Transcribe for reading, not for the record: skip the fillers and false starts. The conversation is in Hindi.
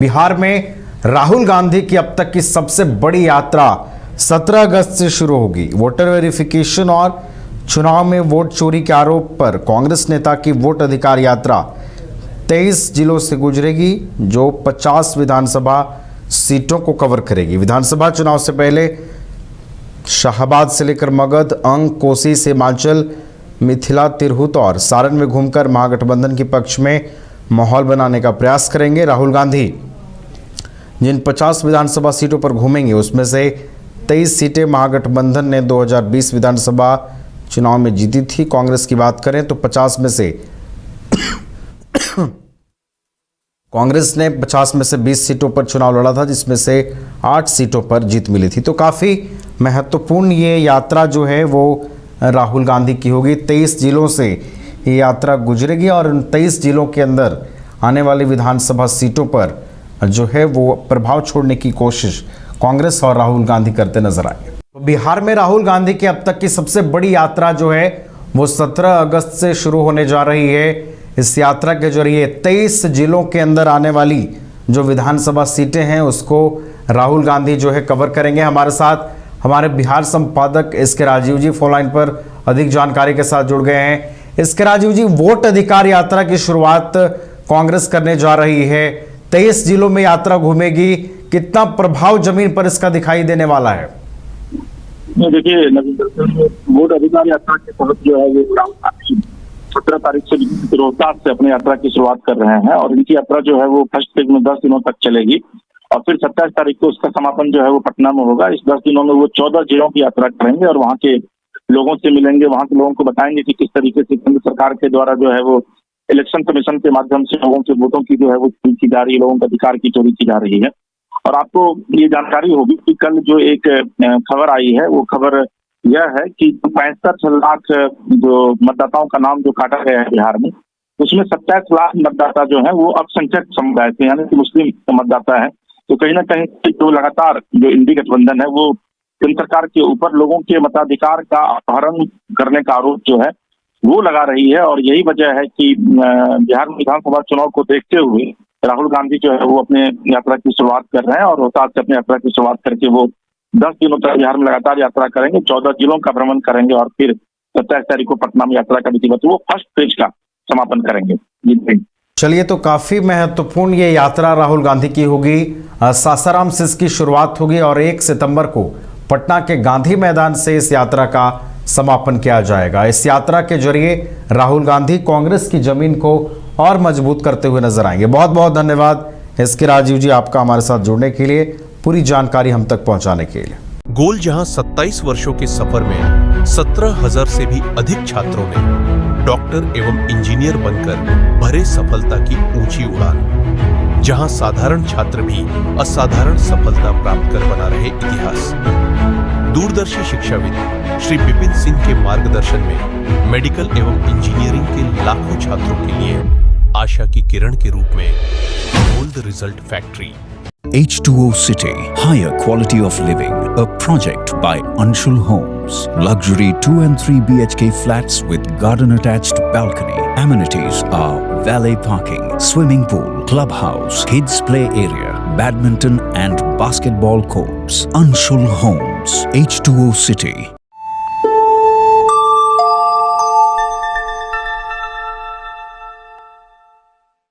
बिहार में राहुल गांधी की अब तक की सबसे बड़ी यात्रा 17 अगस्त से शुरू होगी। वोटर वेरिफिकेशन और चुनाव में वोट चोरी के आरोप पर कांग्रेस नेता की वोट अधिकार यात्रा 23 जिलों से गुजरेगी, जो 50 विधानसभा सीटों को कवर करेगी। विधानसभा चुनाव से पहले शाहबाद से लेकर मगध, अंग, कोसी से हिमाचल, मिथिला, तिरहुत और सारण में घूमकर महागठबंधन के पक्ष में माहौल बनाने का प्रयास करेंगे। राहुल गांधी जिन 50 विधानसभा सीटों पर घूमेंगे, उसमें से 23 सीटें महागठबंधन ने 2020 विधानसभा चुनाव में जीती थी। कांग्रेस की बात करें तो 50 में से कांग्रेस ने 50 में से 20 सीटों पर चुनाव लड़ा था, जिसमें से 8 सीटों पर जीत मिली थी। तो काफ़ी महत्वपूर्ण ये यात्रा जो है वो राहुल गांधी की होगी। 23 जिलों से ये यात्रा गुजरेगी और उन 23 जिलों के अंदर आने वाली विधानसभा सीटों पर जो है वो प्रभाव छोड़ने की कोशिश कांग्रेस और राहुल गांधी करते नजर आए। तो बिहार में राहुल गांधी की अब तक की सबसे बड़ी यात्रा जो है वो 17 अगस्त से शुरू होने जा रही है। इस यात्रा के जरिए 23 जिलों के अंदर आने वाली जो विधानसभा सीटें हैं उसको राहुल गांधी जो है कवर करेंगे। हमारे साथ हमारे बिहार संपादक एसके राजीव जी फोन लाइन पर अधिक जानकारी के साथ जुड़ गए हैं। एसके राजीव जी, वोट अधिकार यात्रा की शुरुआत कांग्रेस करने जा रही है, 23 जिलों में यात्रा घूमेगी, कितना प्रभाव जमीन पर इसका दिखाई देने वाला है? देखिए, वोट अधिकार यात्रा के तहत जो है वो राहुल गांधी 17 तारीख से रोहतास से अपनी यात्रा की शुरुआत कर रहे हैं और इनकी यात्रा जो है वो फर्स्ट फेज में 10 दिनों तक चलेगी और फिर 27 तारीख को उसका समापन जो है वो पटना में होगा। इस 10 दिनों में वो 14 जिलों की यात्रा करेंगे और वहाँ के लोगों से मिलेंगे, वहाँ के लोगों को बताएंगे कि किस तरीके से केंद्र सरकार के द्वारा जो है वो इलेक्शन कमीशन के माध्यम से लोगों के वोटों की जो है वो चोरी की जा रही है, लोगों के अधिकार की चोरी की जा रही है। और आपको ये जानकारी होगी कि कल जो एक खबर आई है वो खबर यह है कि 65 लाख जो मतदाताओं का नाम जो काटा गया है बिहार में, उसमें 27 लाख मतदाता जो है वो अल्पसंख्यक समुदाय से यानी कि मुस्लिम मतदाता है। तो कहीं ना कहीं जो लगातार जो इंडी गठबंधन है वो केंद्र सरकार के ऊपर लोगों के मताधिकार का अपहरण करने का आरोप जो है वो लगा रही है और यही वजह है कि बिहार में विधानसभा चुनाव को देखते हुए राहुल गांधी जो है वो अपने यात्रा की शुरुआत कर रहे हैं और रोहतास से अपनी यात्रा की शुरुआत करके वो 10 दिनों तक बिहार में लगातार यात्रा करेंगे, 14 जिलों का भ्रमण करेंगे और फिर 27 तारीख को पटना में यात्रा का विधिवत वो फर्स्ट फेज का समापन करेंगे। चलिए, तो काफी महत्वपूर्ण ये यात्रा राहुल गांधी की होगी। सासाराम से इसकी शुरुआत होगी और 1 सितंबर को पटना के गांधी मैदान से इस यात्रा का समापन किया जाएगा। इस यात्रा के जरिए राहुल गांधी कांग्रेस की जमीन को और मजबूत करते हुए नजर आएंगे। बहुत बहुत धन्यवाद एसके राजीव जी, आपका हमारे साथ जुड़ने के लिए, पूरी जानकारी हम तक पहुंचाने के लिए। गोल जहां 27 वर्षों के सफर में 17,000 से भी अधिक छात्रों ने डॉक्टर एवं इंजीनियर बनकर भरे सफलता की ऊंची उड़ान, जहां साधारण छात्र भी असाधारण सफलता प्राप्त कर बना रहे इतिहास। दूरदर्शी शिक्षाविद श्री विपिन सिंह के मार्गदर्शन में मेडिकल एवं इंजीनियरिंग के लाखों छात्रों के लिए आशा की किरण के रूप में gold result factory. H2O City, higher quality of living, a project by Anshul Homes. Luxury 2 and 3 BHK flats with garden attached balcony. Amenities are valet parking, swimming pool, clubhouse, kids play area, badminton and basketball courts. Anshul Homes, H2O City.